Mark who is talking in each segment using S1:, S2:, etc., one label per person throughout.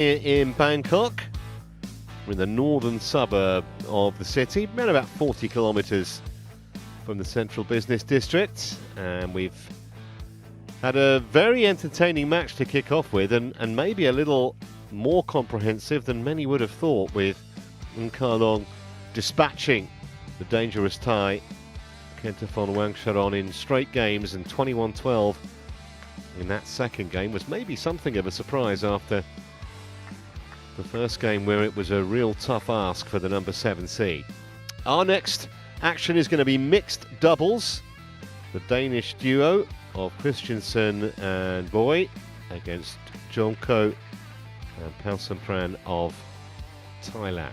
S1: In Bangkok. We're in the northern suburb of the city, around about 40 kilometres from the central business district, and we've had a very entertaining match to kick off with, and maybe a little more comprehensive than many would have thought, with Nkalong dispatching the dangerous Thai Kentafon Wangcharoen in straight games, and 21-12 in that second game was maybe something of a surprise after the first game, where it was a real tough ask for the number 7 seed. Our next action is going to be mixed doubles. The Danish duo of Christiansen and Bøje against Jomkoh and Paewsampran of Thailand.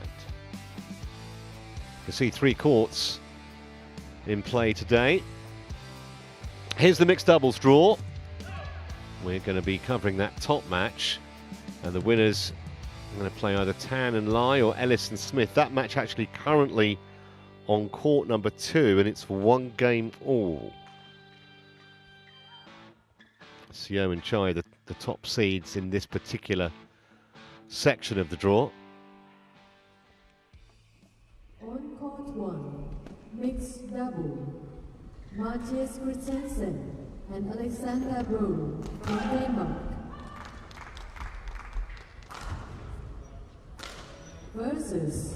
S1: You see 3 courts in play today. Here's the mixed doubles draw. We're going to be covering that top match, and the winners are going to play either Tan and Lai or Ellis and Smith. That match actually currently on court number 2, and it's for 1 game all. Seo and Chai, the top seeds in this particular section of the draw.
S2: On court 1, mixed double, Mathias Christiansen and Alexander Bøje from Denmark versus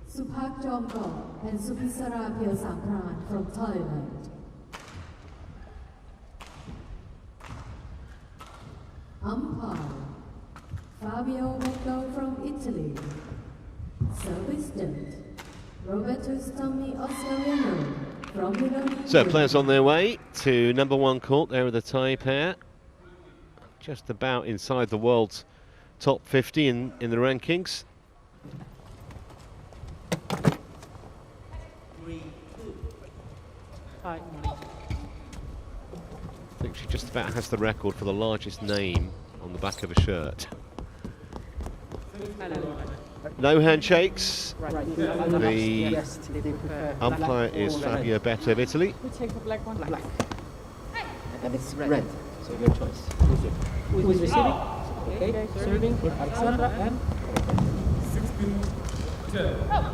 S2: Supak Jomkoh and Supisara Paewsampran from Thailand. Umpire Fabio Mecco from Italy. Service dent Roberto Stammi Oscarino from Indonesia.
S1: So players on their way to number 1 court. There are the Thai pair, just about inside the world's top 50 in the rankings.
S3: Hi.
S1: I think she just about has the record for the largest name on the back of a shirt. No handshakes.
S3: Right.
S1: The umpire is Fabio Betta of Italy.
S3: We take the black one. Black.
S4: And it's red, so your choice.
S3: Who is receiving? Okay, serving for Alexandra and
S5: 16-10.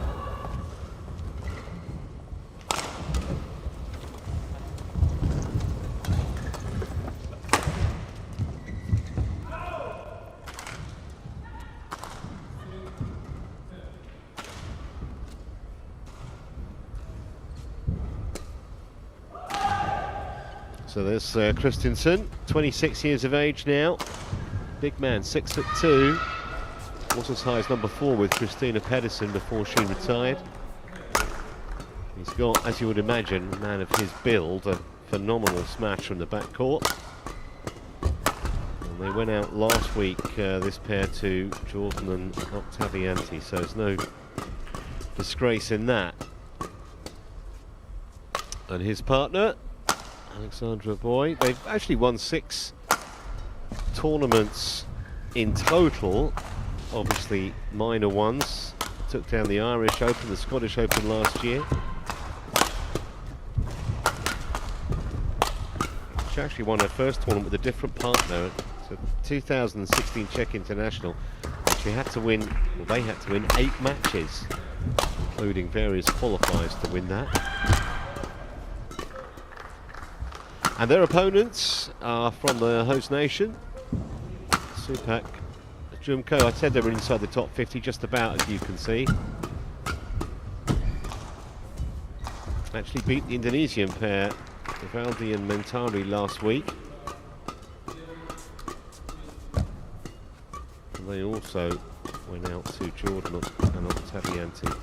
S1: So there's Christiansen, 26 years of age now. Big man, 6'2". Was as high as number 4 with Christina Pedersen before she retired. He's got, as you would imagine, a man of his build, a phenomenal smash from the backcourt. And they went out last week, this pair, to Jordan and Octavianti, so there's no disgrace in that. And his partner, Alexandra Bøje, they've actually won 6 tournaments in total, obviously minor ones. Took down the Irish Open, the Scottish Open last year. She actually won her first tournament with a different partner. It's a 2016 Czech International. And she had to win, well, they had to win 8 matches, including various qualifiers to win that. And their opponents are from the host nation, Supak Jomkoh. I said they were inside the top 50, just about, as you can see. Actually beat the Indonesian pair, Vivaldi and Mentari, last week. And they also went out to Jordan and Octavianti.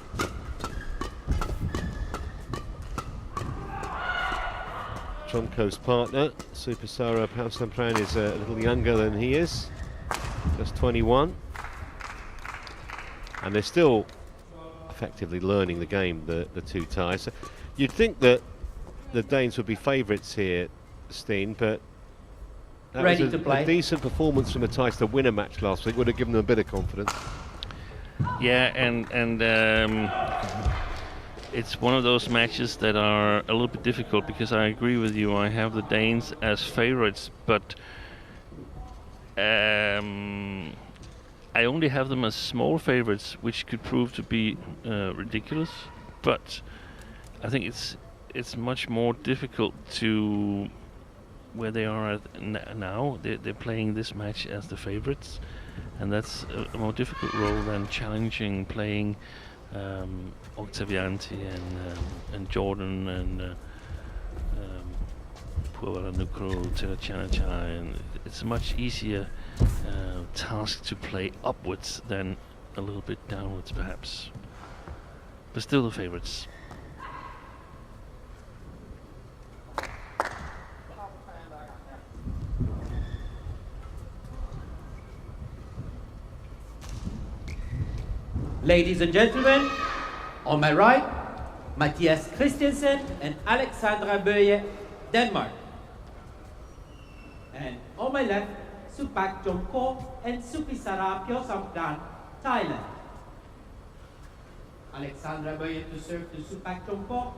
S1: Jomkoh's partner, Supisara Paewsampran, is a little younger than he is, just 21. And they're still effectively learning the game, the 2 Thais. So you'd think that the Danes would be favourites here, Steen, but that was a decent performance from the Thais to win a match last week. Would have given them a bit of confidence.
S6: Yeah, and it's one of those matches that are a little bit difficult, because I agree with you. I have the Danes as favorites, but I only have them as small favorites, which could prove to be ridiculous. But I think it's much more difficult to where they are at now. They're playing this match as the favorites, and that's a more difficult role than challenging, playing Octavianti and Jordan and Puavaranukroh, Terachanachai, and it's a much easier task to play upwards than a little bit downwards perhaps, but still the favorites.
S5: Ladies and gentlemen, on my right, Mathias Christiansen and Alexandra Bøje, Denmark. And on my left, Supak Jomkoh and Supisara Paewsampran, Thailand. Alexandra Bøje to serve to Supak Jomkoh.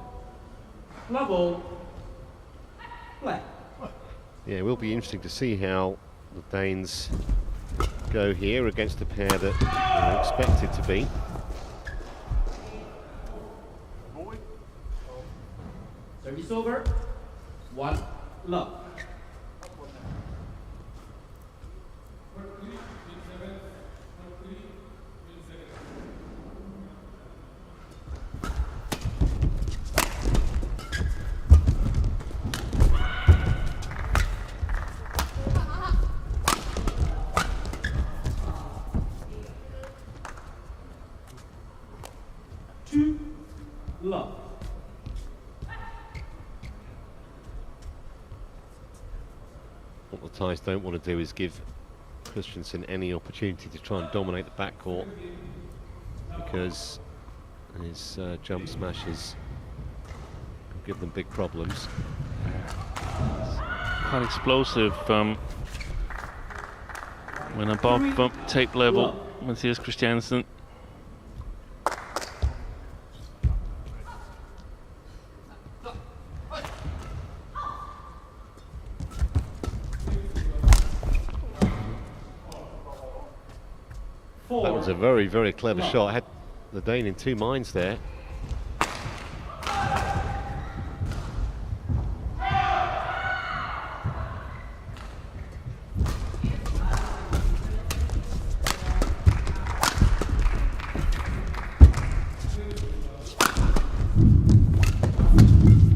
S5: Level, play.
S1: Yeah, it will be interesting to see how the Danes go here against a pair that are expected to be.
S5: Service over. 1 love. Love.
S1: What the Thais don't want to do is give Christiansen any opportunity to try and dominate the backcourt, because his jump smashes give them big problems.
S6: Quite explosive. When above tape level, Mathias Christiansen.
S1: That was a very, very clever shot. Had the Dane in two minds there.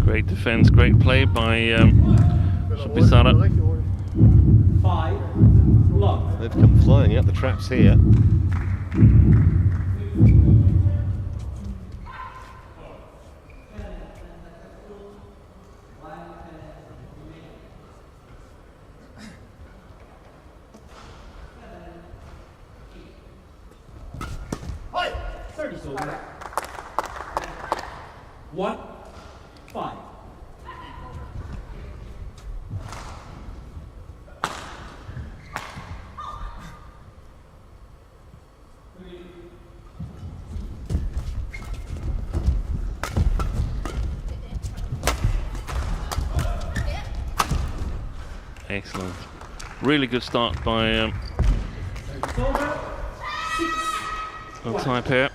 S6: Great defense, great play by Supisara.
S5: 5 love.
S1: They've come flying up the traps here.
S5: Service over. 1 5.
S6: Excellent. Really good start by
S5: Service over. 6
S6: the Thai pair.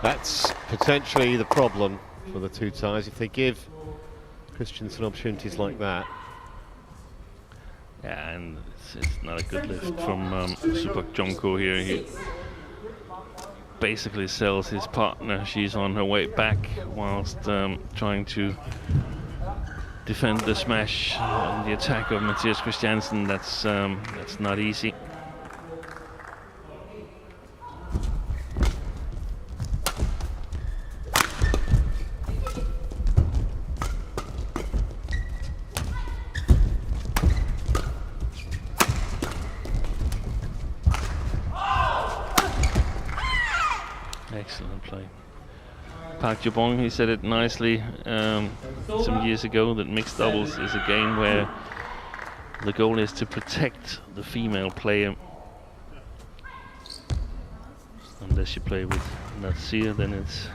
S1: That's potentially the problem for the two Thais, if they give Christiansen opportunities like that.
S6: Yeah, and it's not a good lift from Supak Jomkoh here. He basically sells his partner. She's on her way back whilst trying to defend the smash and the attack of Mathias Christiansen. That's not easy. Park Jabong, he said it nicely some years ago, that mixed doubles is a game where the goal is to protect the female player. Unless you play with Nasir, then it's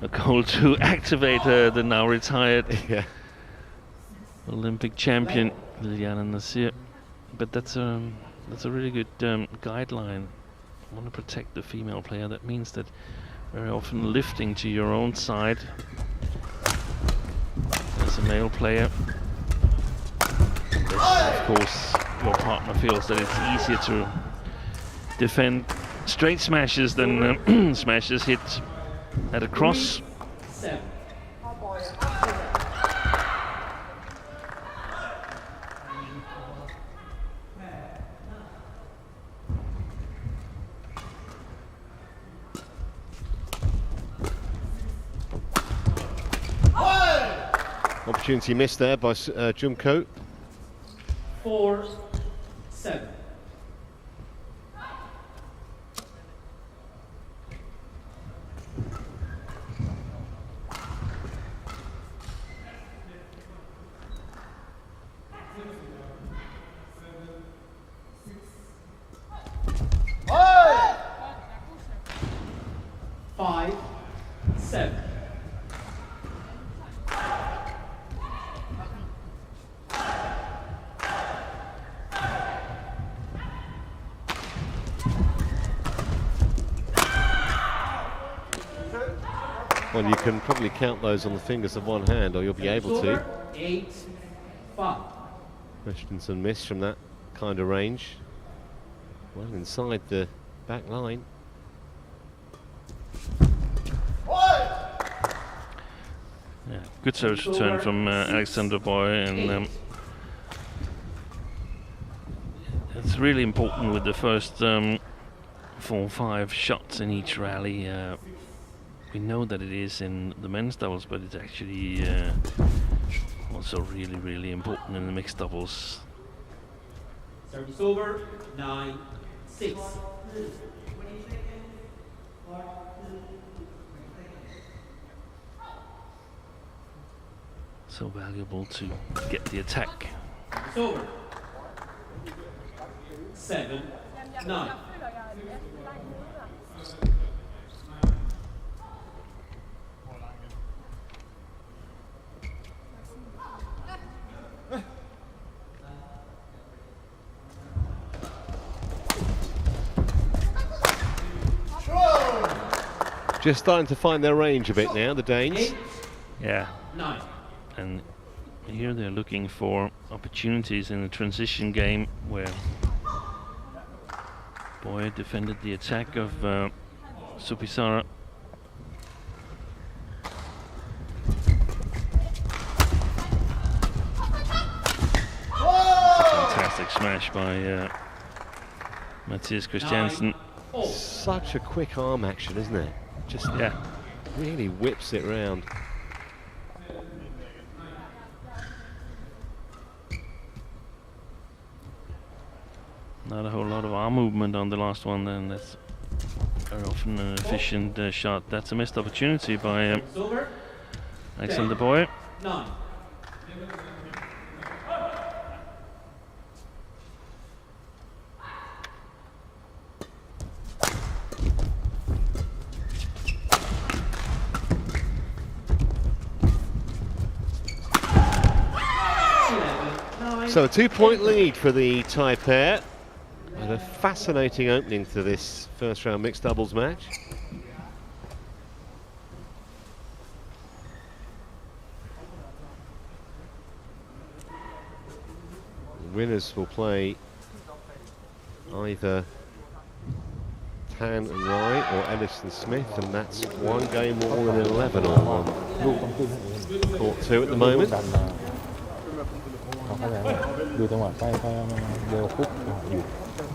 S6: a goal to activate the now retired Olympic champion Liliana Nasir. But that's a really good guideline. You want to protect the female player. That means that very often lifting to your own side as a male player. Unless, of course, your partner feels that it's easier to defend straight smashes than smashes hit at a cross.
S1: Opportunity missed there by Jomkoh.
S5: 4-7.
S1: Well, you can probably count those on the fingers of one hand, or you'll be able to.
S5: 8-5.
S1: Christiansen missed from that kind of range. Well inside the back line.
S6: Yeah, good service return from Alexander Bøje, and it's really important with the first 4 or 5 shots in each rally. We know that it is in the men's doubles, but it's actually also really, really important in the mixed doubles.
S5: Service over, 9-6.
S6: So valuable to get the attack.
S5: Service over. 7-9.
S1: Just starting to find their range a bit now, the Danes.
S6: Yeah.
S5: 9.
S6: And here they're looking for opportunities in the transition game where Bøje defended the attack of Supisara. Fantastic smash by Mathias Christiansen.
S1: Such a quick arm action, isn't it? Just really whips it round.
S6: Not a whole lot of arm movement on the last one, then that's very often an efficient shot. That's a missed opportunity by Alexander Bøje.
S5: 9.
S1: So a 2-point lead for the Thai pair. And a fascinating opening to this first round mixed doubles match. The winners will play either Tan and Rai or Ellis and Smith, and that's 1 game all in 11 on court 2 at the moment.
S3: ดูจังหวะใกล้มันเร็วปุ๊บอยู่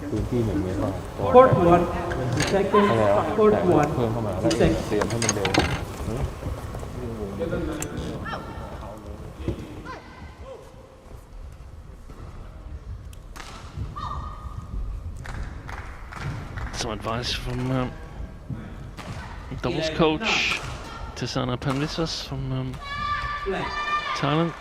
S3: พื้นที่1 เมตรก็
S5: Court 1. Second.
S3: แล้ว
S5: Court
S3: เพิ่ม
S5: 1.
S3: เข้ามาแล้วเตรียมให้มันเร็ว
S6: Some advice from doubles coach Tisana Panvisas from
S5: Blank.
S6: Thailand.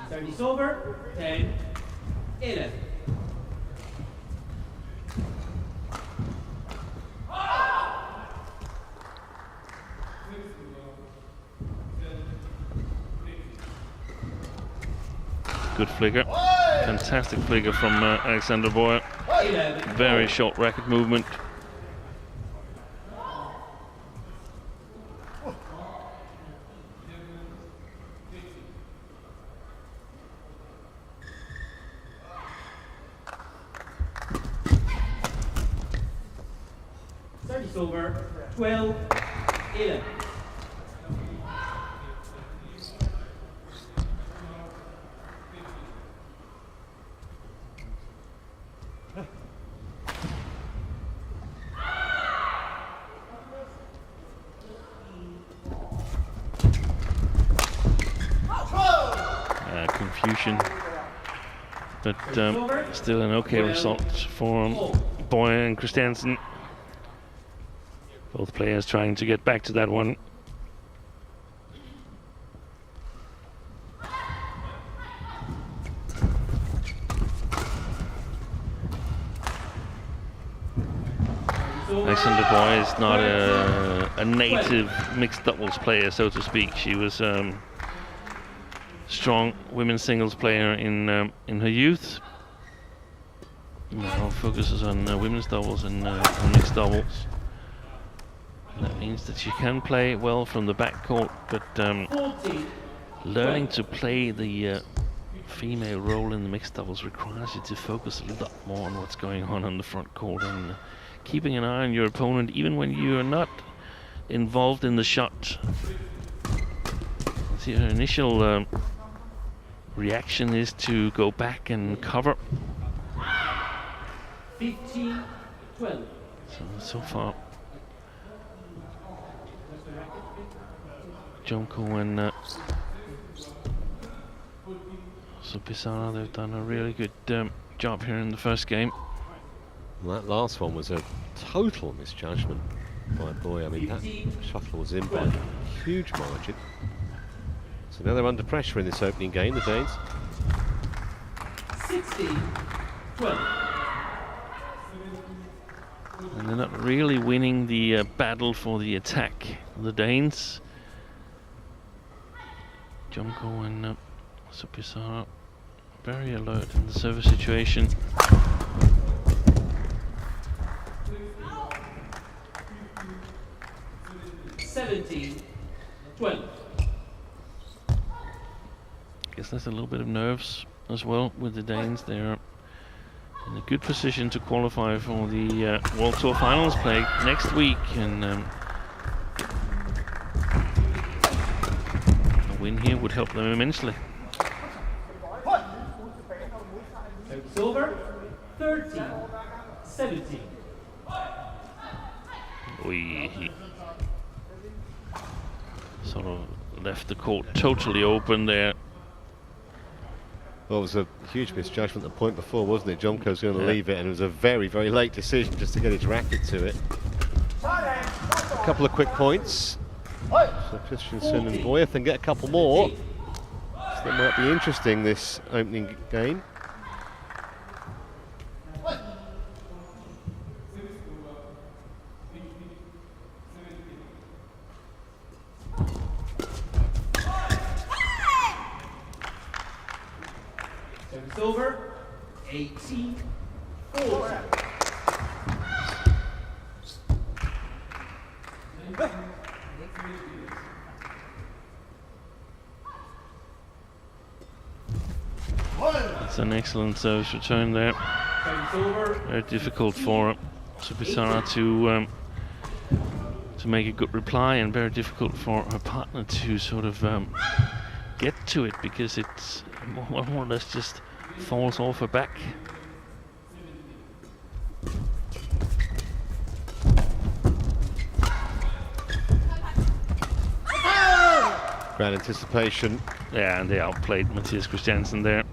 S5: Service over. 10, 11.
S6: Good flicker. Fantastic flicker from Alexander Bøje.
S5: 11.
S6: Very short racket movement.
S5: Service over. 12, 11.
S6: Confusion, but still an okay result for Bøje and Christiansen. Both players trying to get back to that one. Alexander Bøje is not a native mixed doubles player, so to speak. She was strong women's singles player in her youth. Now focuses on women's doubles and mixed doubles. And that means that she can play well from the backcourt, but learning to play the female role in the mixed doubles requires you to focus a lot more on what's going on the front court and keeping an eye on your opponent even when you are not involved in the shot. See, her initial reaction is to go back and cover.
S5: 15, 12.
S6: So far, Jomkoh and Pisana, they've done a really good job here in the first game.
S1: Well, that last one was a total misjudgment by Bøje. I mean, that shuttle was in by a huge margin. So now they're under pressure in this opening game, the Danes.
S5: 16, 12.
S6: And they're not really winning the battle for the attack, the Danes. Jomkoh and Pisana very alert in the service situation.
S5: Seventeen, 12.
S6: Guess there's a little bit of nerves as well with the Danes. They're in a good position to qualify for the World Tour Finals play next week, and a win here would help them immensely.
S5: It's over. 13, 17.
S6: He sort of left the court totally open there.
S1: Well, it was a huge misjudgment the point before, wasn't it? Jomkoh's going to leave it, and it was a very, very late decision just to get his racket to it. A couple of quick points. So Christiansen and Bøje then get a couple more. So that might be interesting, this opening game.
S5: It's over. 18, 4.
S6: It's an excellent service return there.
S5: It's over.
S6: Very difficult for Pisana to make a good reply, and very difficult for her partner to sort of get to it, because it's more or less just falls off her back.
S1: Crowd anticipation.
S6: Yeah, and they outplayed Mathias Christiansen there.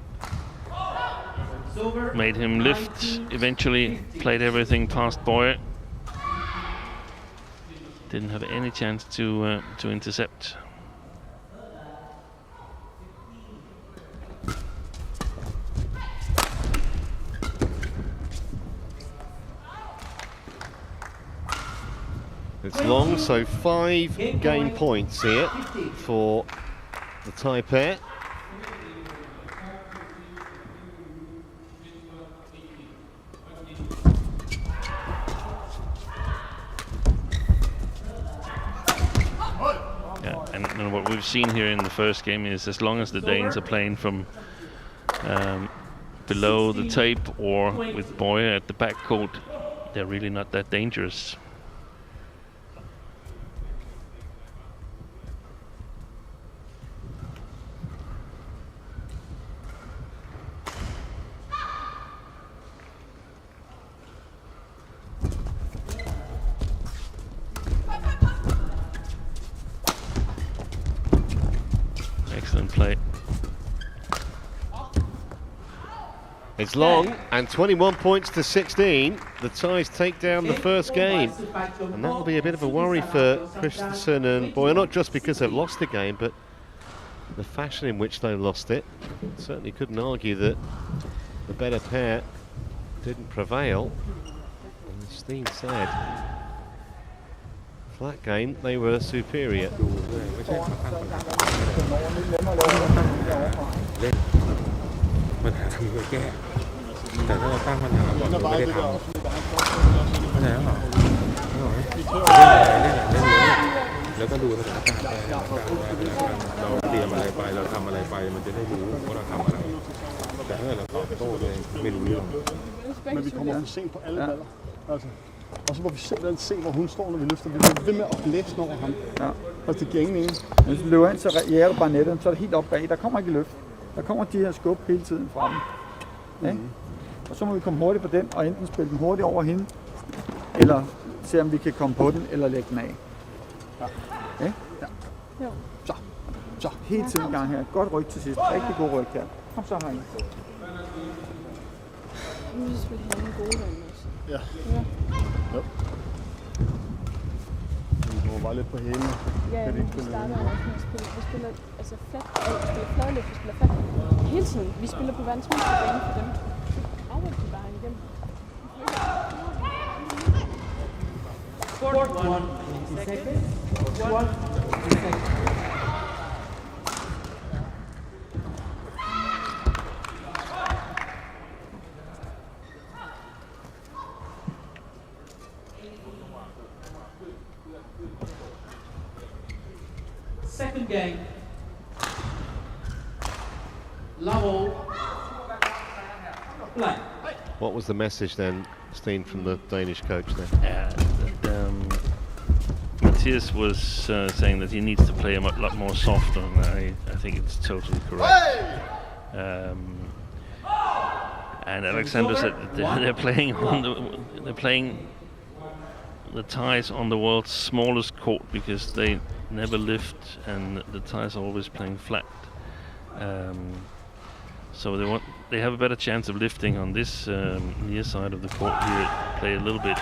S6: Made him lift, eventually played everything past Bøje. Didn't have any chance to intercept.
S1: It's long, so 5 game points here for the Thai pair.
S6: And what we've seen here in the first game is, as long as the Danes are playing from below the tape or with Bøje at the back court, they're really not that dangerous. Excellent play.
S1: It's long, and 21 points to 16. The Thais take down the first game, and that will be a bit of a worry for Christiansen and Bøje, not just because they've lost the game, but the fashion in which they lost it. Certainly couldn't argue that the better pair didn't prevail. And as Steen said, flat game, they were superior.
S3: ปัญหาคือแก้แต่ถ้าเราตั้งปัญหาก่อนเราไม่ได้ทำเข้าใจหรอเล่นแล้วก็ดูสถานการณ์ไปเราเตรียมอะไรไปเราทำอะไรไปมันจะได้รู้ว่าเราทำอะไรแต่ถ้าเราตอบโต้เลยไม่รู้เรื่อง
S7: Men vi kommer for sent på alle baller. Altså. Og så må vi simpelthen se, hvor hun står, når vi løfter. Vi bliver ved med at blæse over ham. Ja. Og det giver ingen mening. Hvis du løber ind, så jager du bare nettet, så er det helt op bag. Der kommer ikke løft. Der kommer de her skub hele tiden fra dem. Ja? Og så må vi komme hurtigt på den, og enten spille den hurtigt over hende, eller se om vi kan komme på den, eller lægge den af. Ja. Ja? Ja. Så. Hele tiden gang her. Godt ryg til sidst. Rigtig god ryg her. Kom så herinde.
S8: Vi vil have en god den også.
S7: Ja. Jo. Vi går bare lidt på hælene.
S8: Ja, vi starter også med at spille. Vi spiller altså flat, vi spiller fladløft, vi spiller flat. Hele tiden. Vi spiller på verdens mindste bane for dem. Så arbejder de bare igennem.
S5: Court 1, 20 seconds. Court 1, 20 seconds. Second game. Level. Play.
S1: What was the message then, Steen, from the Danish coach there?
S6: Mathias was saying that he needs to play a lot more softer, and I think it's totally correct. And Alexander said that they're playing the Thais on the world's smallest court because they never lift, and the Thais are always playing flat. So they have a better chance of lifting on this near side of the court here. Play a little bit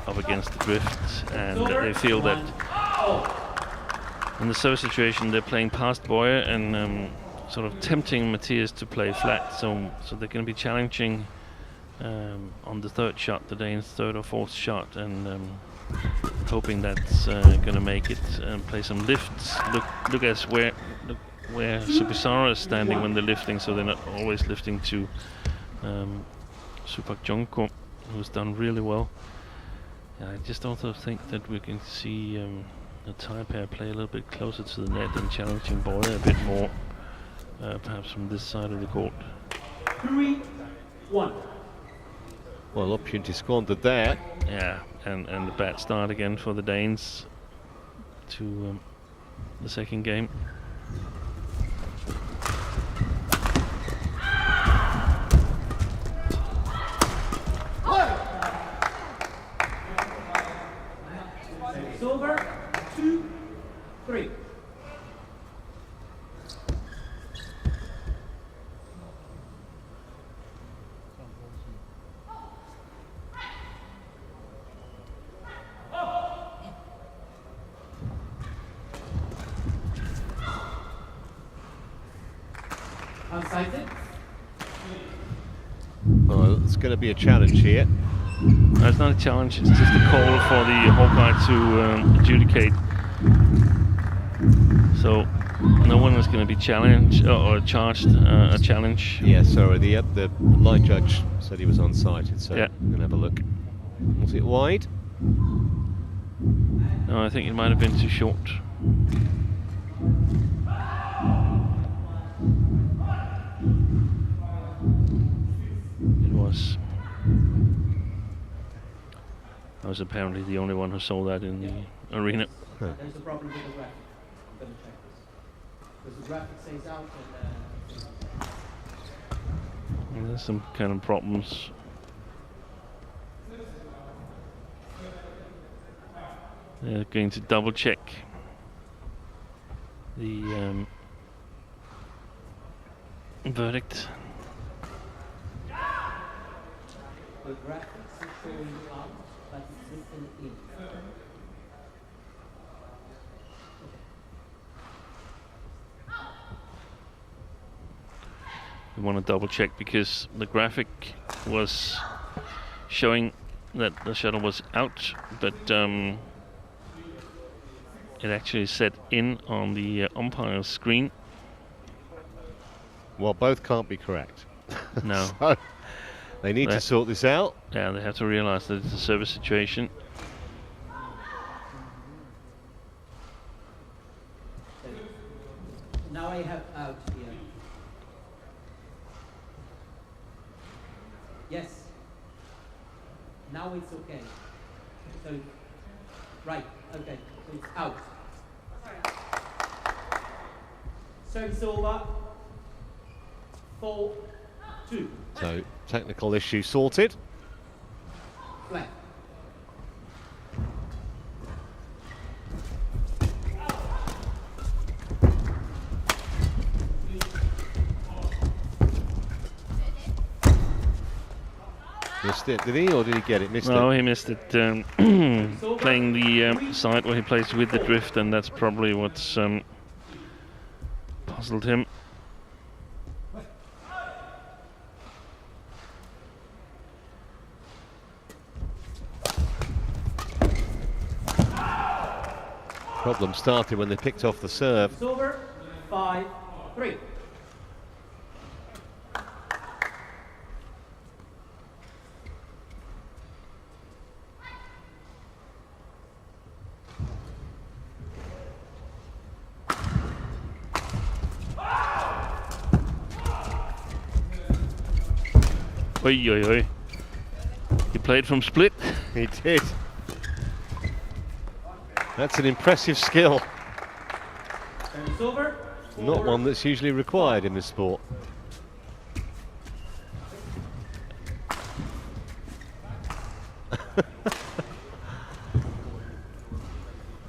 S6: up against the drift, and they feel that in the service situation they're playing past Bøje and sort of tempting Mathias to play flat. So they're going to be challenging on the third shot, the Danes' third or fourth shot, and hoping that's going to make it and play some lifts. Look at where Subisara is standing when they're lifting, so they're not always lifting to Supak Jomkoh, who's done really well. I just also think that we can see the Thai pair play a little bit closer to the net and challenging Bøje a bit more, perhaps from this side of the court.
S5: 3-1.
S1: Well, opportunity squandered there.
S6: Yeah, and the bad start again for the Danes to the second game.
S5: It's over. 2-1. Unsighted.
S1: Oh, it's going to be a challenge here.
S6: No, it's not a challenge, it's just a call for the Hawkeye to adjudicate. So no one is going to be challenged or charged a challenge.
S1: Yeah, sorry, the line judge said he was unsighted, so
S6: Yeah.
S1: we're going to have a look. Was it wide?
S6: No, I think it might have been too short. It was. I was apparently the only one who saw that in the arena.
S5: There's a problem with the graphic. I'm going to check this. Because the graphic says out and
S6: There's some kind of problems. They're going to double check the verdict.
S5: the graphics is showing out, but it's written in.
S6: We want to double check because the graphic was showing that the shuttle was out, but it actually said in on the umpire's screen.
S1: Well, both can't be correct.
S6: No.
S1: So they need to sort this out.
S6: Yeah, they have to realize that it's a service situation.
S5: Now I have out here. Yes. Now it's okay. So, right, okay, so it's out. Service over. 4-2.
S1: So technical issue sorted.
S5: Flat.
S1: Missed it, did he, or did he get it? Missed
S6: No,
S1: it.
S6: he missed it. Playing the side where he plays with the drift, and that's probably what's puzzled him.
S1: Problem started when they picked off the serve.
S5: It's over. 5-3.
S6: Oi, oi, oi. He played from split.
S1: He did. That's an impressive skill.
S5: It's over.
S1: Not one that's usually required in this sport.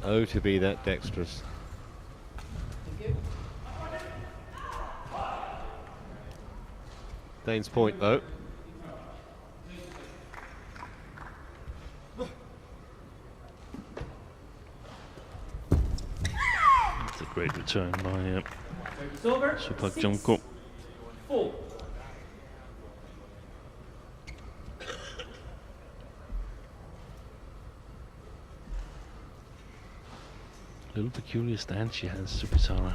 S1: Oh, to be that dexterous.
S5: Thank you.
S1: Dane's point, though.
S6: It's a great return by
S5: It's over.
S6: Super Jomkoh.
S5: 6-4.
S6: Little peculiar stance she has, Supitara.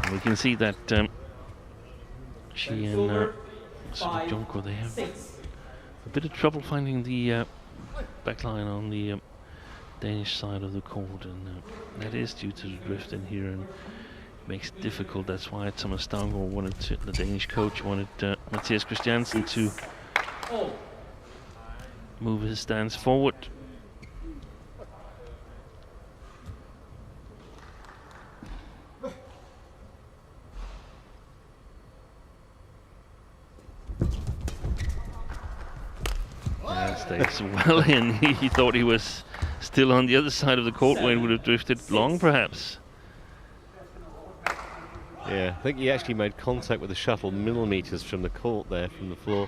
S6: And we can see that she and Super Jomkoh, they have a bit of trouble finding the backline on the Danish side of the court, and that is due to the drift in here, and it makes it difficult. That's why Thomas Stangaard wanted to, the Danish coach wanted Mathias Christiansen to move his stance forward. And stays well in. He thought he was still on the other side of the court where he would have drifted long, perhaps.
S1: Yeah, I think he actually made contact with the shuttle millimeters from the court there, from the floor.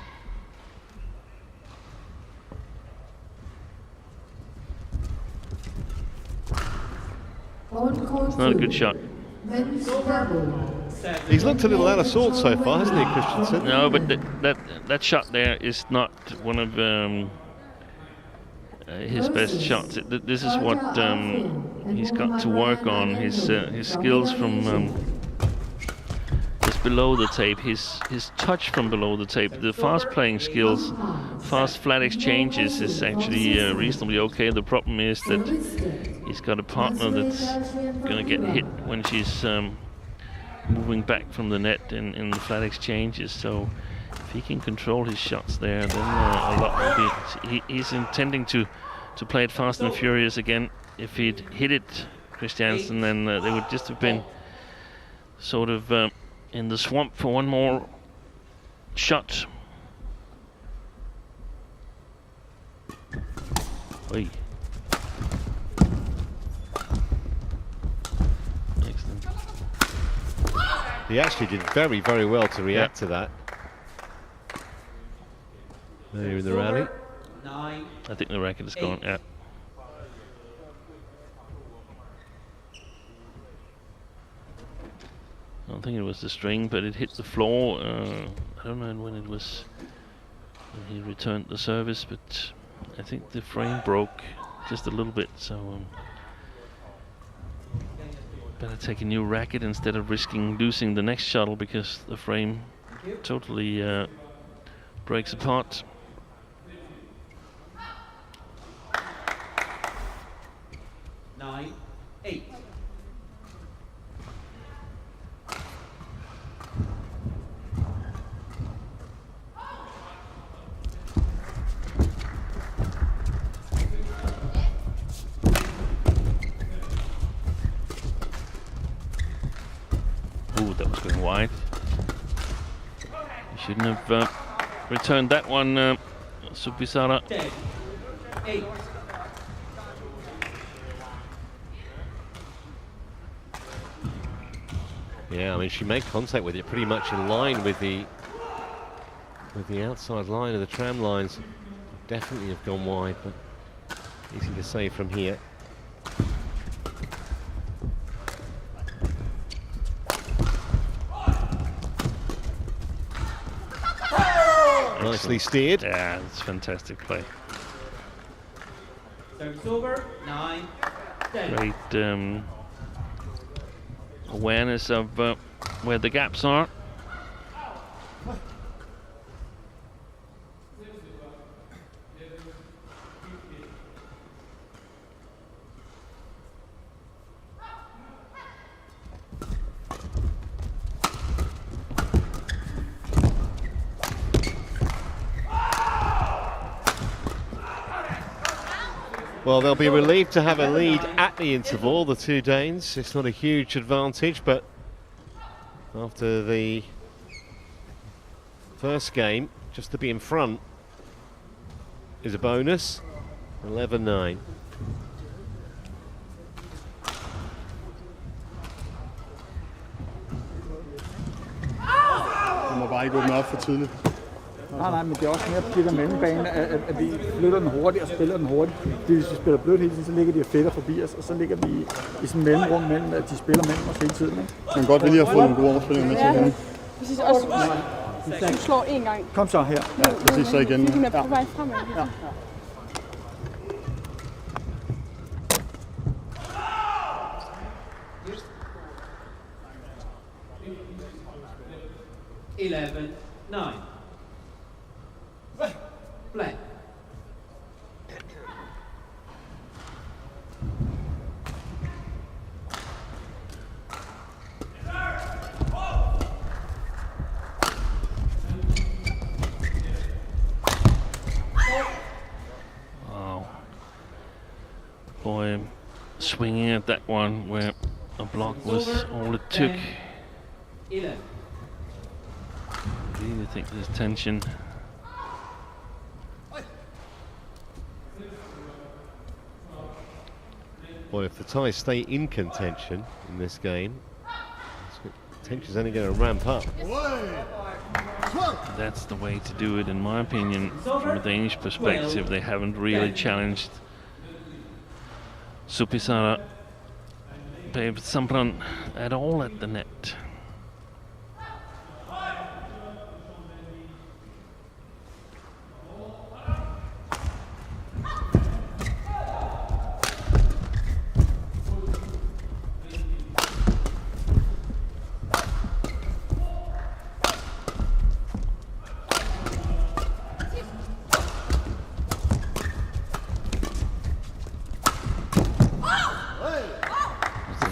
S2: On court
S6: It's not a
S2: 2,
S6: good shot.
S2: men's double.
S1: He's looked a little out of sorts so far, hasn't he, Christiansen?
S6: No, but that shot there is not one of his best shots. This is what he's got to work on. His skills from just below the tape. His touch from below the tape. The fast playing skills, fast flat exchanges is actually reasonably okay. The problem is that he's got a partner that's going to get hit when she's moving back from the net in the flat exchanges. So if he can control his shots there, then a lot will be. He's intending to play it fast and furious again. If he'd hit it, Christiansen, then they would just have been sort of in the swamp for one more shot. Oi. Excellent.
S1: He actually did very, very well to react to that. There in the rally.
S6: I think the racket is gone. Yeah. I don't think it was the string, but it hit the floor. I don't know when it was when he returned the service, but I think the frame broke just a little bit. So better take a new racket instead of risking losing the next shuttle, because the frame totally breaks apart.
S5: Nine, 8.
S6: Ooh, that was going wide. You shouldn't have returned that one, Supisara.
S5: 10, 8.
S1: Yeah, I mean, she made contact with it pretty much in line with the outside line of the tram lines. Definitely have gone wide, but easy to say from here. Nicely steered.
S6: Yeah, it's fantastic play.
S5: Service over. 9, 10.
S6: Great awareness of where the gaps are.
S1: Well, they'll be relieved to have a lead at the interval, the two Danes. It's not a huge advantage, but after the first game, just to be in front is a bonus. 11-9.
S7: Han må bare ikke åbne op for tidligt. Nej, men det er også mere på det der mellembane, at vi flytter den hurtigt og spiller den hurtigt. Hvis vi spiller blødt hele tiden, så ligger de og fedter forbi os, og så ligger vi i sådan en mellemrum mellem, at de spiller mellem os hele tiden. Ikke? Man kan godt vælge at få nogle gode overspillinger med til hinanden.
S8: Præcis, også du slår en gang.
S7: Kom så her. Ja, præcis, så igen.
S8: Fordi man er på vej fremad.
S7: Ja.
S5: 11-9. Black.
S6: Wow. Boy, swinging at that one where a block was all it took.
S5: 11.
S6: I really think there's tension.
S1: Well, if the Thais stay in contention in this game, tension's only going to ramp up.
S6: That's the way to do it, in my opinion, from a Danish perspective. They haven't really challenged Supisara Paewsampran at all at the net.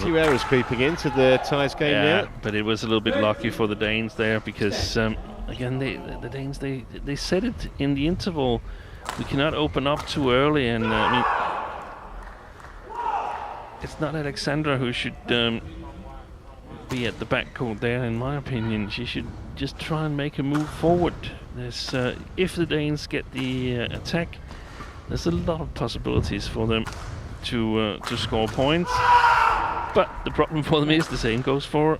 S1: few errors creeping into the Thais game now.
S6: But it was a little bit lucky for the Danes there because again the Danes they said it in the interval. We cannot open up too early, and I mean, it's not Alexandra who should be at the backcourt there, in my opinion. She should just try and make a move forward. There's if the Danes get the attack, there's a lot of possibilities for them to score points. But the problem for them is the same goes for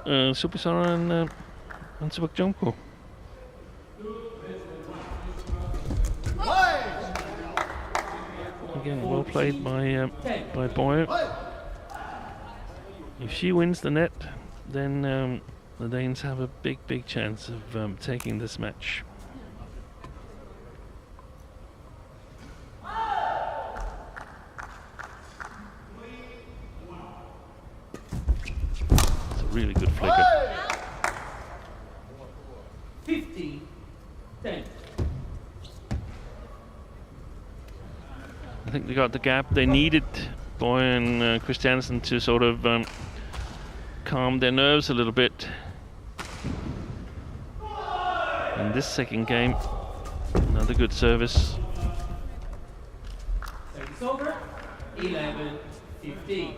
S6: Supisara and Subak Jomkoh. Again, well played by Bøje. If she wins the net, then the Danes have a big chance of taking this match. It's a really good flicker.
S5: 15-10.
S6: I think they got the gap they needed, Bøje and Christiansen, to sort of calm their nerves a little bit. In this second game, another good service.
S5: Service over. 11-15.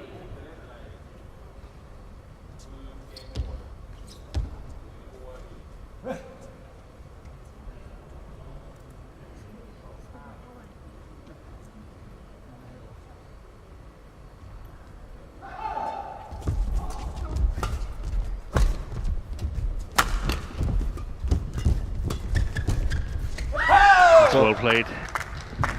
S6: Well played.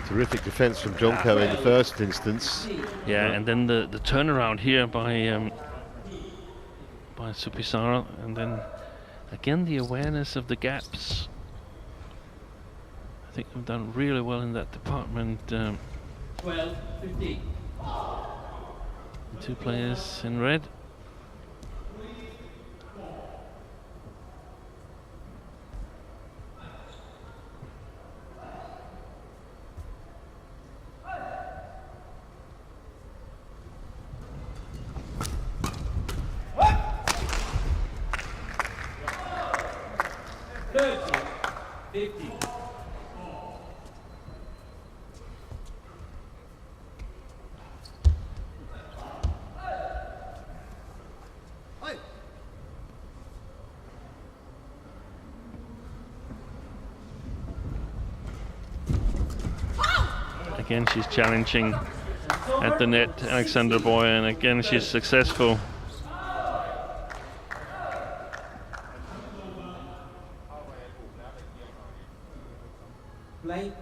S1: Terrific defence from Jomkoh in the first instance.
S6: Yeah, and then the turnaround here by Supisara, and then again the awareness of the gaps. I think we've done really well in that department.
S5: 12-15.
S6: The two players in red. Again, she's challenging at the net, Alexandra Bøje, and again she's successful.
S5: Play.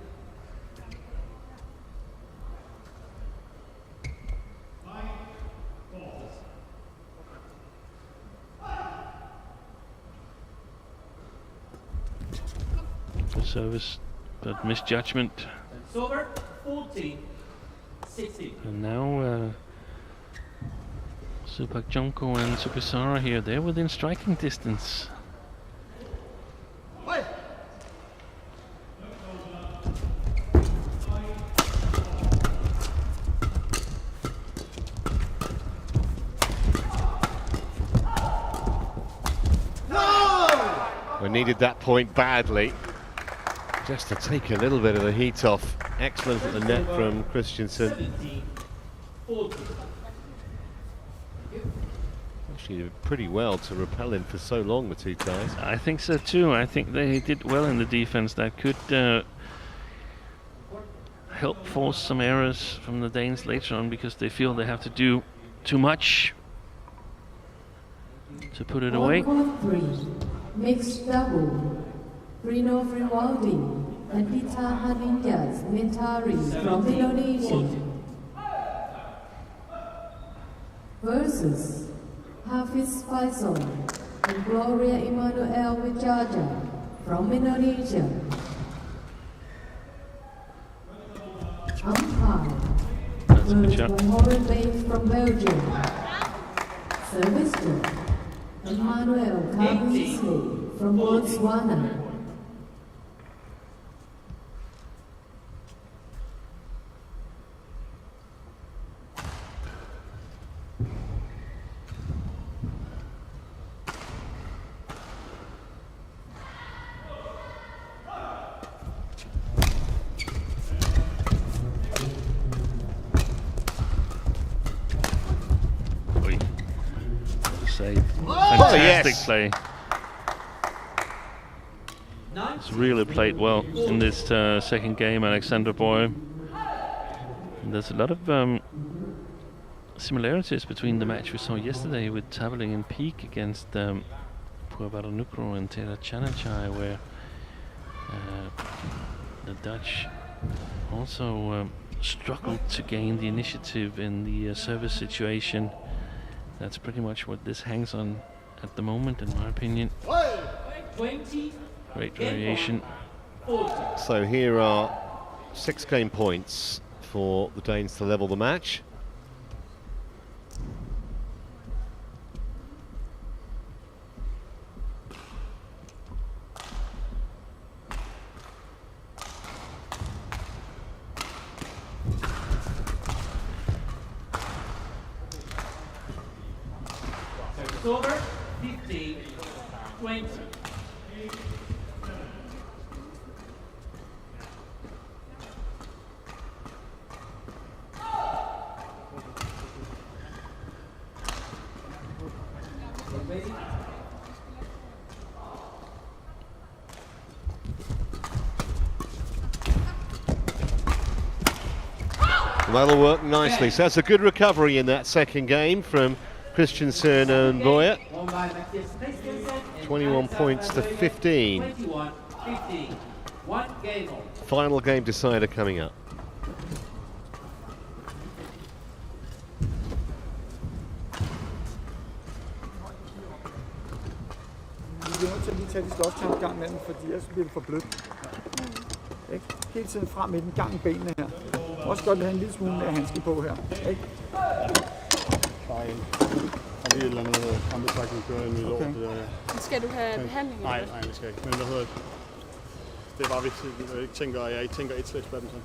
S6: Good service, but misjudgment.
S5: It's over. 14-16.
S6: And now Subak Jomkoh and Supisara here, they're within striking distance.
S1: We needed that point badly, just to take a little bit of the heat off. Excellent at the net from Christiansen.
S5: 17-14.
S1: Actually did pretty well to repel him for so long, the two guys.
S6: I think so too. I think they did well in the defense. That could help force some errors from the Danes later on, because they feel they have to do too much to put it away.
S2: Court 3, mixed double. Rino Friwaldi and Dita Haninjas Mentari from Indonesia versus Hafiz Faisal and Gloria Emmanuel Wijaja from Indonesia. Umpire
S6: That's a good shot.
S2: Mohamed Bey from Belgium. Service Emmanuel Kaminski from Botswana.
S6: Fantastic
S1: yes.
S6: play. He's really played well in this second game, Alexander Bøje. And there's a lot of similarities between the match we saw yesterday with Tabeling and Peak against Puabaranukro and Tera Chanachai, where the Dutch also struggled to gain the initiative in the service situation. That's pretty much what this hangs on at the moment, in my opinion.
S5: 20.
S6: Great variation.
S1: So here are 6 game points for the Danes to level the match.
S5: It's over. 15, 20.
S1: That'll work nicely. So that's a good recovery in that second game from Christiansen and Bøje. 21 points to 15.
S5: 21, 15. 1 game on.
S1: Final game decider coming up.
S7: Vi er nødt til at lige tage de stoftal en gang imellem, fordi ellers bliver det for blødt. Ikke? Hele tiden frem med den gang i benene her. Også godt at have en lille smule mere handske på her. Ikke?
S9: Har vi et eller andet kampetrækning kører ind i lort?
S8: Skal du have behandling?
S9: Nej, det skal jeg ikke. Men hvad hedder det? Det er bare vigtigt, at jeg ikke tænker et-slags badminton.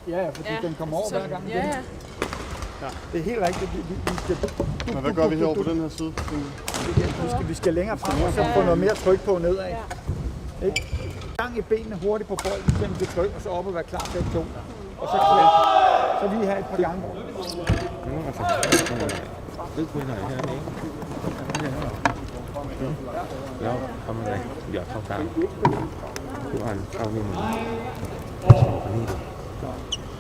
S7: Ja, fordi den kommer over hver gang.
S8: Ja.
S7: Det er helt rigtigt.
S9: Men hvad gør vi herovre på den her side?
S7: Vi skal længere frem og så få noget mere tryk på nedad. Ikke? Gang i benene hurtigt på bolden, så vi tryk, og så op og være klar til 2. Og så klar. Så vi har et par gange.
S3: Đức với này ha đấy. Đó, không này, giờ không tạm. Chú anh sau khi mình đi được.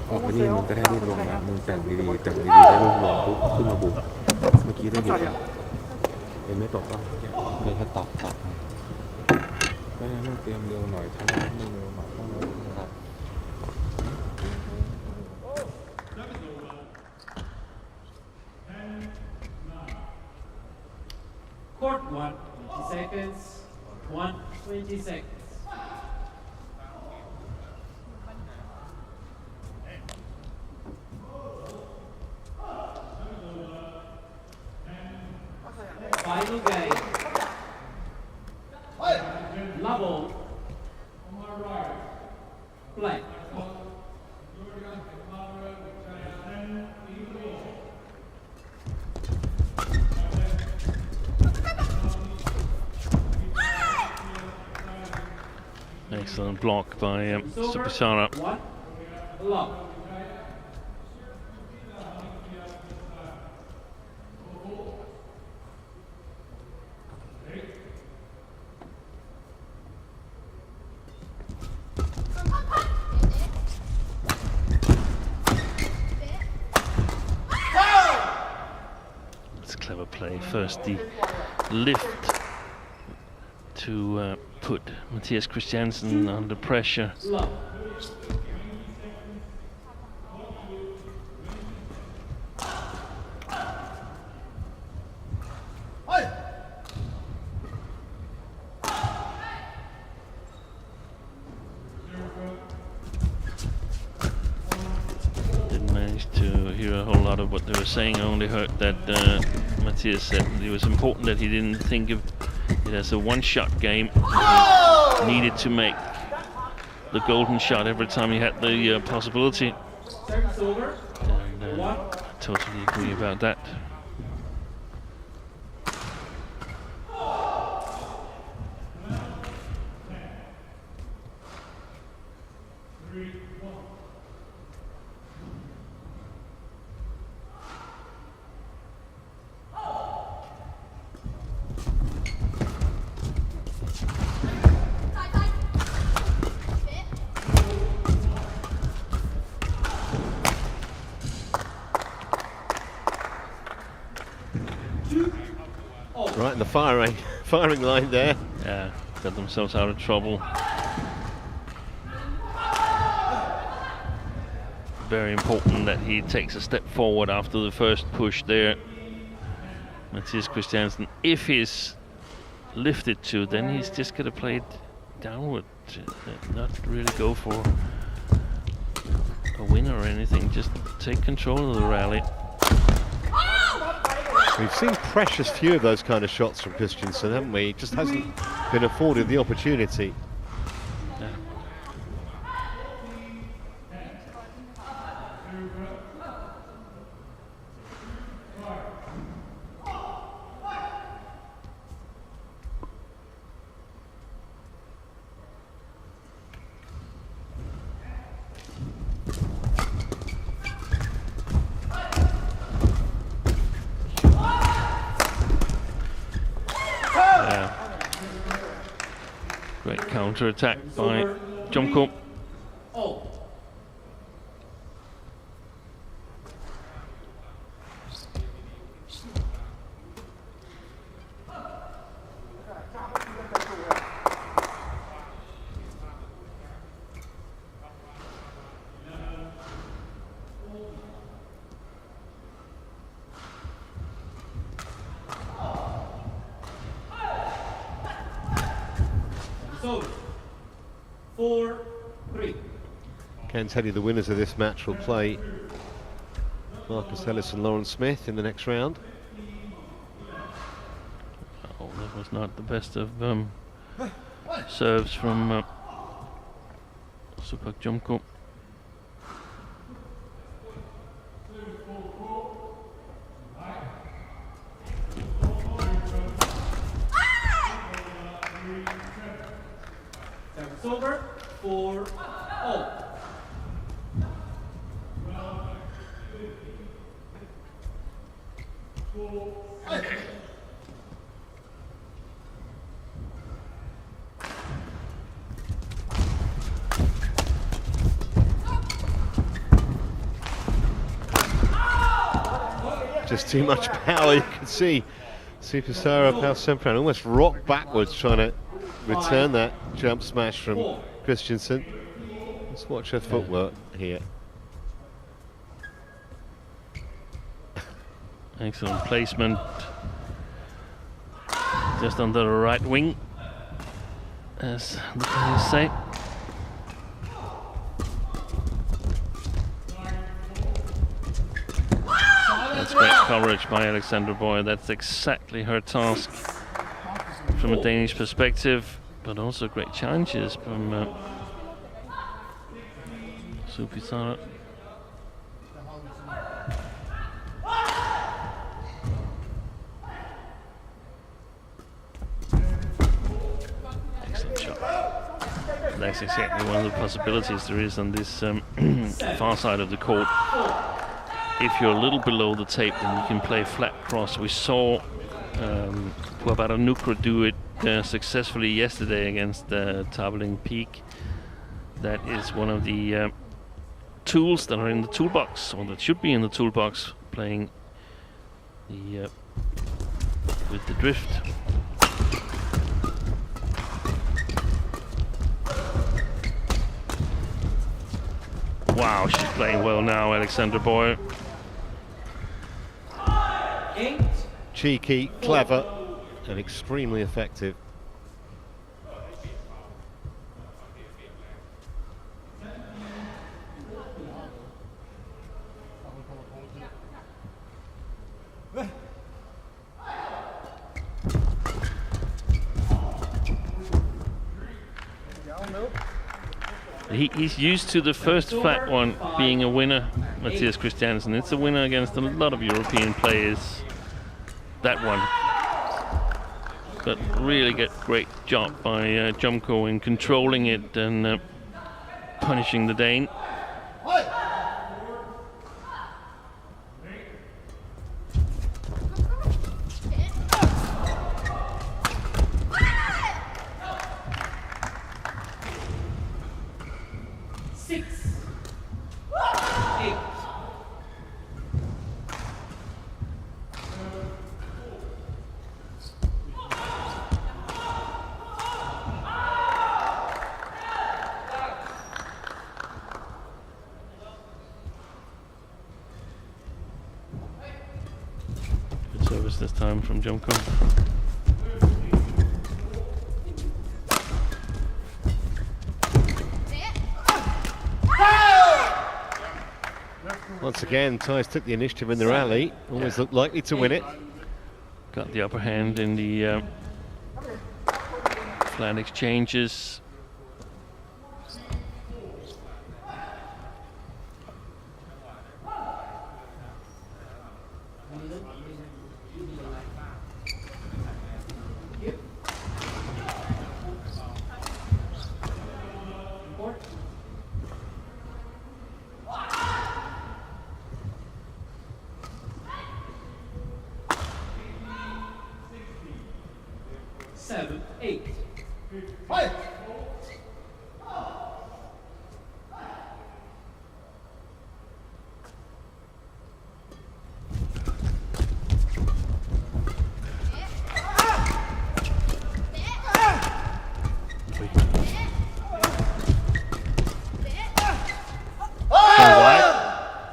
S3: Cáiนี้มันก็ได้รีบลงนะมึงแต่งดีๆได้รูปลงปุ๊บขึ้นมาบุกเมื่อกี้ได้เห็นเห็นไม่ตกป่ะเลยถ้าตอกไม่งั้นต้องเตรียมเร็วหน่อยทำให้เร็วหน่อยต้องครับ
S5: Court 1, 20 seconds. 1, 20 seconds. Final game. Level. Play.
S6: Excellent block by Supisara.
S5: 1, lock.
S6: It's a clever play. First the lift to put Mathias Christiansen under pressure.
S5: Lock.
S6: Didn't manage to hear a whole lot of what they were saying. I only heard that Mathias said it was important that he didn't think of it as a one-shot game. He needed to make the golden shot every time he had the possibility.
S5: Service over.
S6: And I totally agree about that.
S1: Right in the firing line there.
S6: Yeah, got themselves out of trouble. Very important that he takes a step forward after the first push there. Mathias Christiansen, if he's lifted to, then he's just going to play it downward, not really go for a win or anything, just take control of the rally.
S1: We've seen precious few of those kind of shots from Christiansen, haven't we? He just hasn't been afforded the opportunity.
S6: Yeah. Great counter attack by Jomkoh.
S5: So, 4-3.
S1: Can tell you the winners of this match will play Marcus Ellis and Lauren Smith in the next round.
S6: Oh, that was not the best of serves from Supak Jomkoh.
S5: Service over, 4-0.
S1: Just too much power. You can see Superstar Paewsampran almost rocked backwards trying to return that jump smash from Christiansen. Let's watch her footwork here.
S6: Excellent placement. Just under the right wing, as the players say. That's great coverage by Alexandra Bøje. That's exactly her task from a Danish perspective, but also great challenges from Supisara. Excellent shot. That's exactly one of the possibilities there is on this far side of the court. If you're a little below the tape, then you can play flat cross. We saw Puabara Nukra do it successfully yesterday against Tabeling Peak. That is one of the tools that are in the toolbox, or that should be in the toolbox, playing the with the drift. Wow, she's playing well now, Alexandra Bøje.
S1: Cheeky, clever, and extremely effective.
S6: He's used to the first flat one being a winner, Mathias Christiansen. It's a winner against a lot of European players, that one. But really great job by Jomkoh in controlling it and punishing the Dane. serves this time from Jomkoh.
S1: Once again, Thais took the initiative in the rally, always looked likely to win it.
S6: Got the upper hand in the flat exchanges.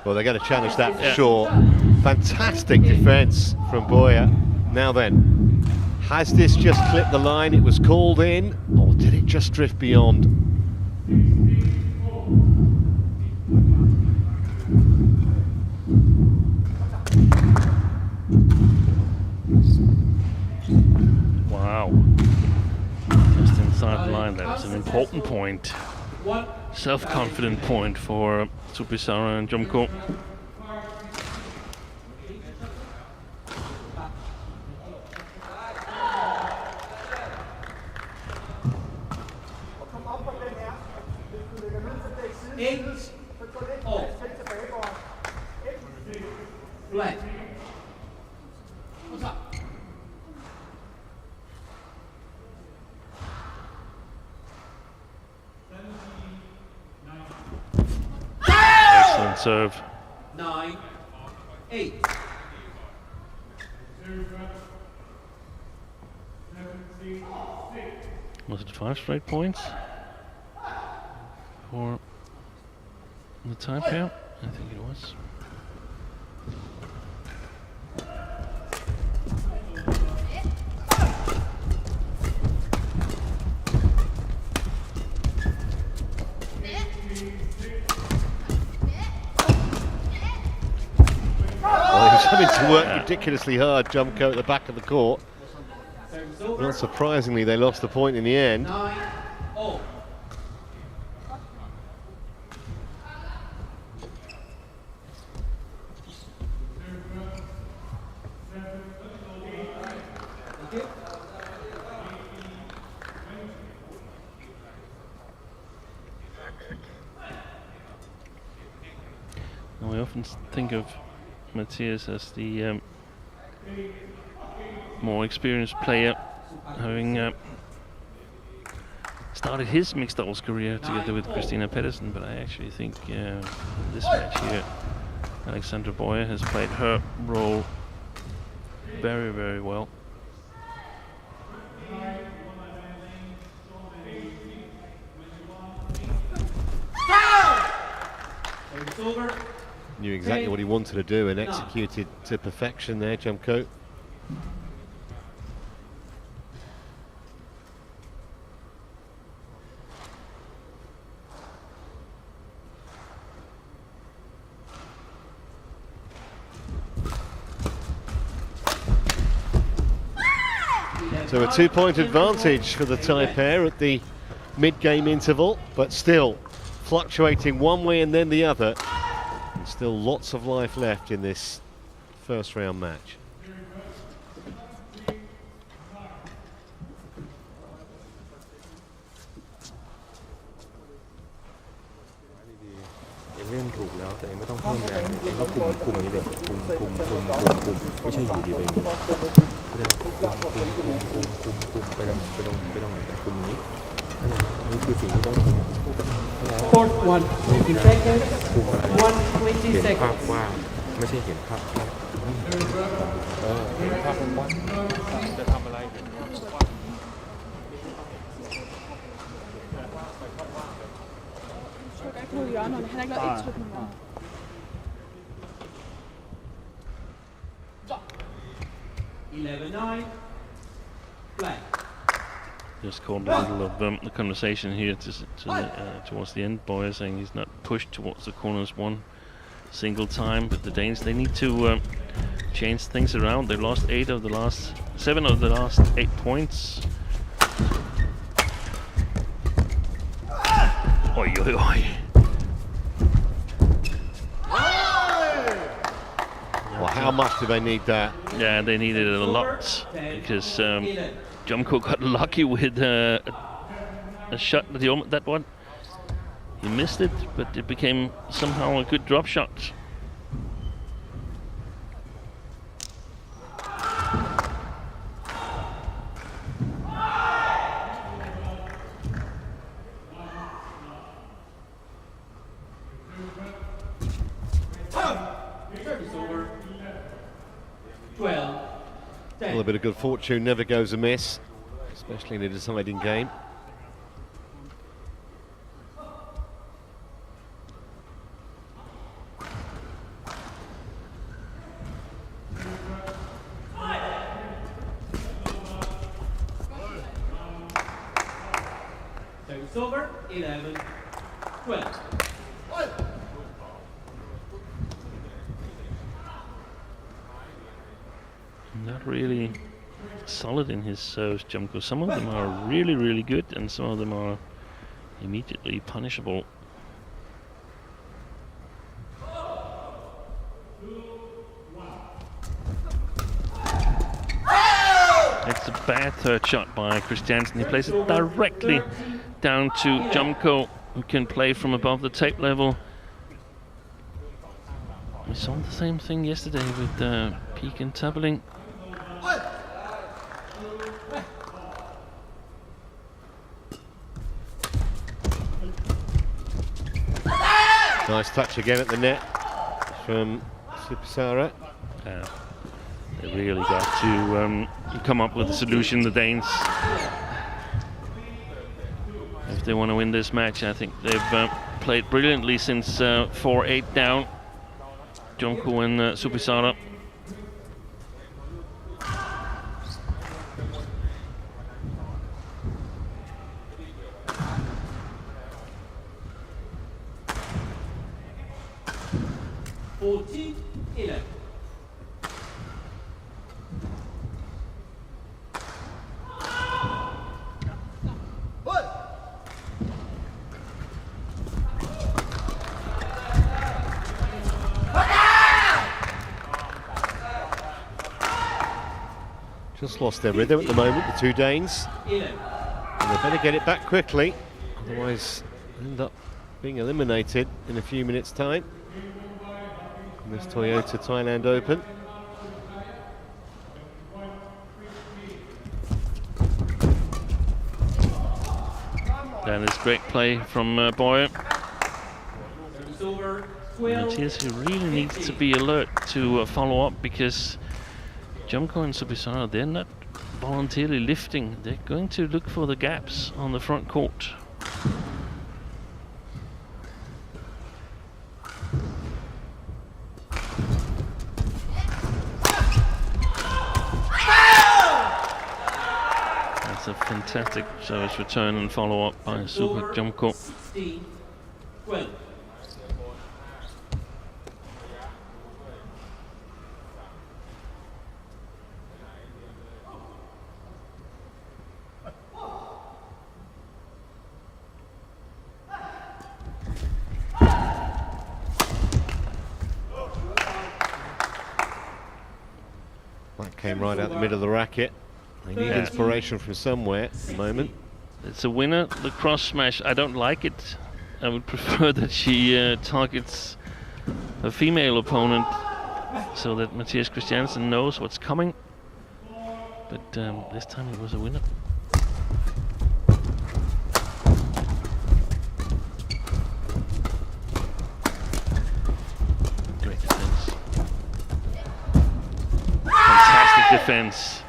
S1: Well, they're going to challenge that for sure. Fantastic defence from Bøje. Now then, has this just clipped the line? It was called in, or did it just drift beyond?
S6: Wow. Just inside the line, that's an important point. Self-confident point for Paewsampran and Jomkoh. Excellent serve.
S5: 9-8.
S6: Was it 5 straight points for the tie pair? I think it was.
S1: Well, he's having to work ridiculously hard, Jomkoh at the back of the court. Not surprisingly, they lost the point in the end.
S5: 9-0.
S6: We often think of Matthias as the more experienced player, having started his mixed doubles career together with Christina Pedersen, but I actually think in this match here, Alexandra Bøje has played her role very, very well.
S1: Knew exactly what he wanted to do and executed to perfection there, Jomkoh. So a 2-point advantage for the Thai pair at the mid-game interval, but still fluctuating one way and then the other. And still lots of life left in this first round match.
S5: Fourth one, 20 seconds, 120 seconds.
S3: ว่าไม่ใช่เห็นภาพว่าเห็นภาพว่าจะทำอะไร
S8: Trykker ikke mod hjørnerne. Han har ikke lavet et tryk mod hjørnerne.
S5: 11-9. Play.
S6: Just caught a little of the conversation here towards the end. Bøje saying he's not pushed towards the corners one single time, but the Danes, they need to change things around. They've lost 7 of the last 8 points. Oi, oi, oi.
S1: Well, how much do they need that?
S6: Yeah, they needed it a lot, because Jomkoh got lucky with a shot at that one. He missed it, but it became somehow a good drop shot.
S1: A little bit of good fortune never goes amiss, especially in a deciding game.
S5: Service over, 11-12.
S6: Not really solid in his serves, Jomkoh. Some of them are really, really good, and some of them are immediately punishable. It's a bad third shot by Christiansen. He plays it directly down to Jomkoh, who can play from above the tape level. We saw the same thing yesterday with Peak and Tabling.
S1: Nice touch again at the net from Supasara.
S6: They really got to come up with a solution, the Danes. If they want to win this match, I think they've played brilliantly since 4-8 down. Jomkoh and Supasara.
S1: Just lost their rhythm at the moment, the two Danes. And they better get it back quickly, otherwise end up being eliminated in a few minutes' time in this Toyota Thailand Open.
S6: That is great play from Bøje. Matthias, who really needs to be alert to follow up, because Jomkoh and Supasara, they're not voluntarily lifting. They're going to look for the gaps on the front court. That's a fantastic service return and follow up by Super Jomkoh.
S5: 16-12.
S1: That came right out the middle of the racket. They need inspiration from somewhere at the moment.
S6: It's a winner, the cross smash. I don't like it. I would prefer that she targets a female opponent so that Matthias Christiansen knows what's coming. But this time it was a winner. Great defense. Fantastic defense.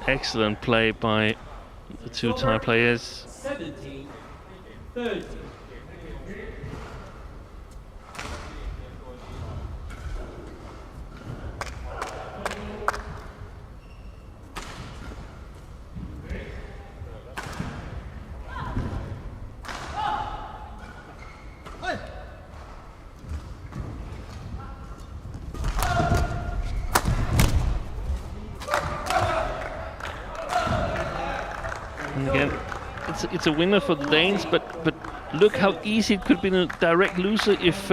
S6: Excellent play by the two Thai players.
S5: 17-30.
S6: And again, it's a winner for the Danes, but look how easy it could be a direct loser if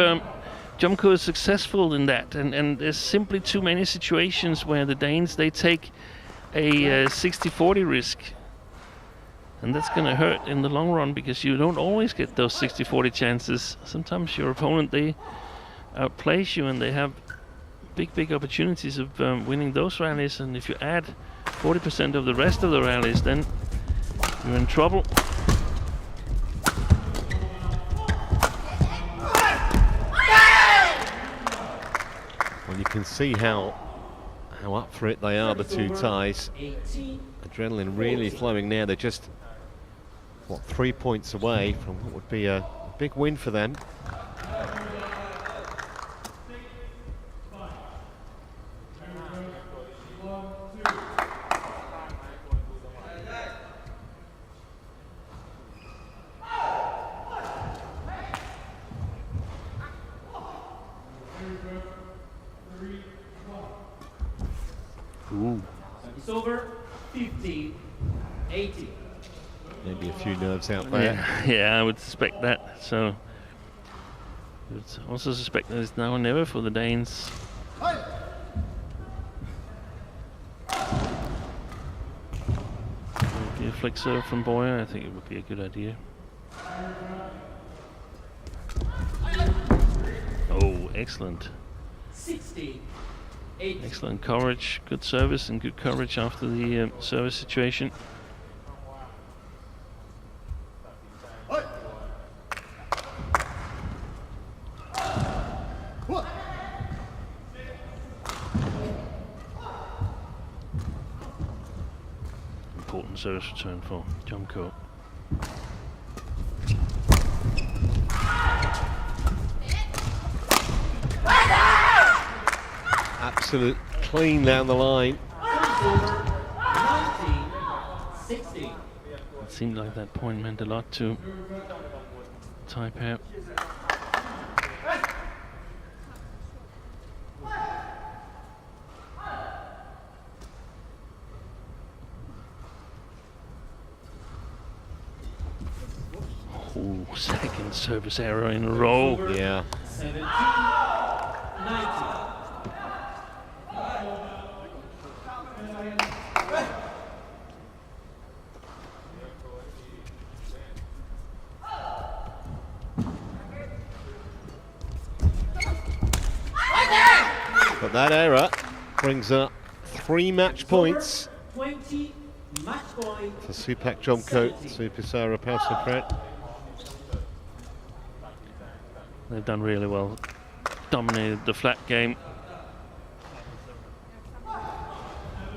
S6: Jomkoh is successful in that. And there's simply too many situations where the Danes, they take a 60-40 risk. And that's going to hurt in the long run, because you don't always get those 60-40 chances. Sometimes your opponent, they outplays you and they have big opportunities of winning those rallies. And if you add 40% of the rest of the rallies, then you're in trouble.
S1: Well, you can see how up for it they are, the two Thais. Adrenaline really flowing now. They're just, what, 3 points away from what would be a big win for them.
S6: Ooh.
S5: It's over 50-80.
S1: Maybe a few nerves out there.
S6: Yeah, I would suspect that. So, I would also suspect that it's now or never for the Danes. Maybe a flick serve from Bøje. I think it would be a good idea. Oh, excellent.
S5: 60.
S6: Excellent coverage, good service and good coverage after the service situation. Important service return for Jomkoh.
S1: Absolute clean down the line.
S6: It seemed like that point meant a lot to Thai pair. Oh, second service error in a row.
S1: Yeah.
S5: 17-90.
S1: But that error brings up 3 match points
S5: 20 match point
S1: for Supak Jomkoh, Supasara Paewsampran.
S6: They've done really well. Dominated the flat game.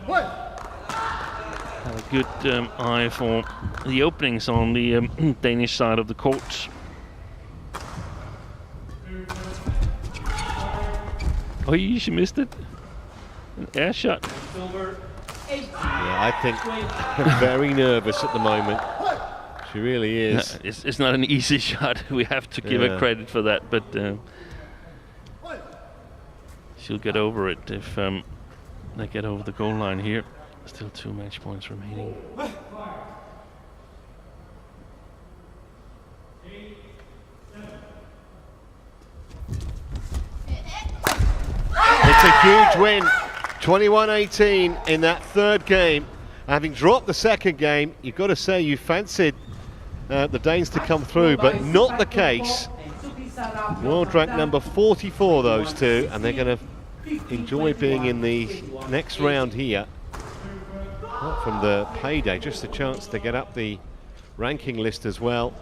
S6: Had a good eye for the openings on the Danish side of the court. Oh, she missed it. An air shot.
S1: Yeah, I think very nervous at the moment. She really is.
S6: No, it's not an easy shot. We have to give her credit for that, but she'll get over it if they get over the goal line here. Still 2 match points remaining.
S1: It's a huge win, 21-18 in that third game. Having dropped the second game, you've got to say you fancied the Danes to come through, but not the case. World rank number 44, those two, and they're going to enjoy being in the next round here. Not from the payday, just a chance to get up the ranking list as well.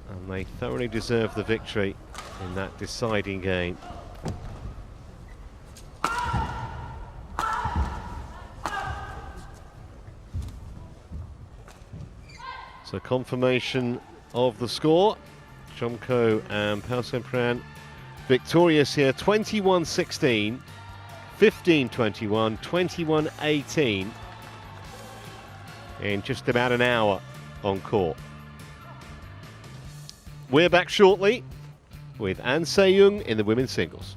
S1: And they thoroughly deserve the victory in that deciding game. So confirmation of the score. Jomkoh and Paewsampran victorious here, 21-16, 15-21, 21-18 in just about an hour on court. We're back shortly with An Se-young in the women's singles.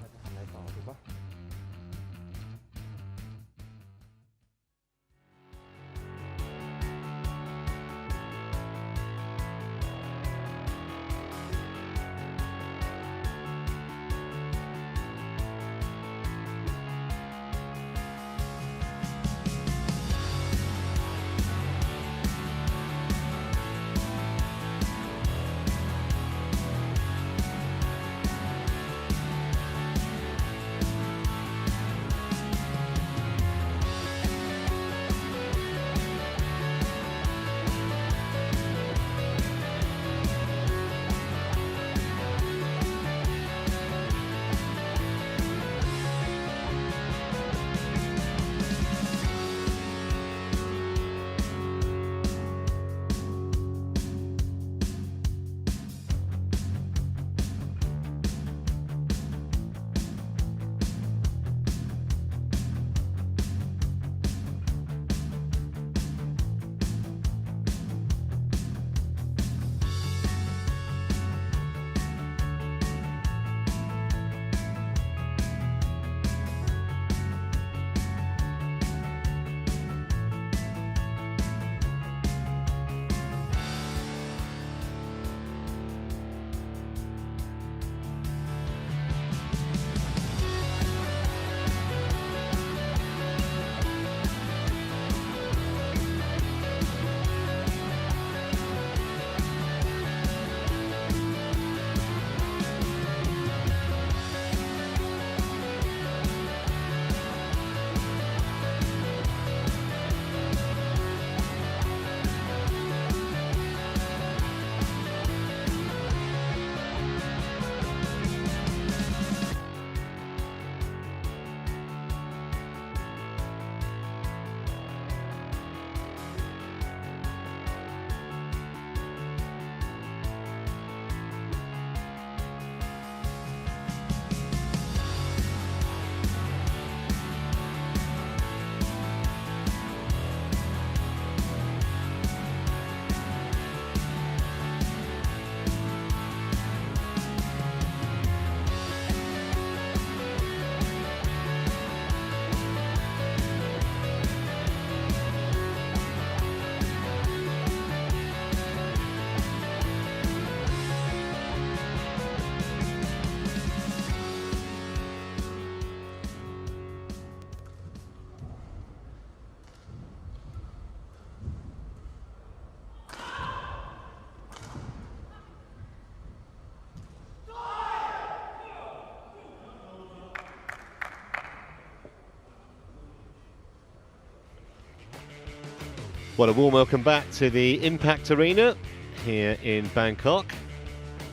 S1: Well, a warm welcome back to the Impact Arena here in Bangkok.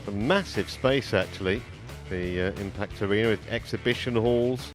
S1: A massive space, actually, the Impact Arena with exhibition halls,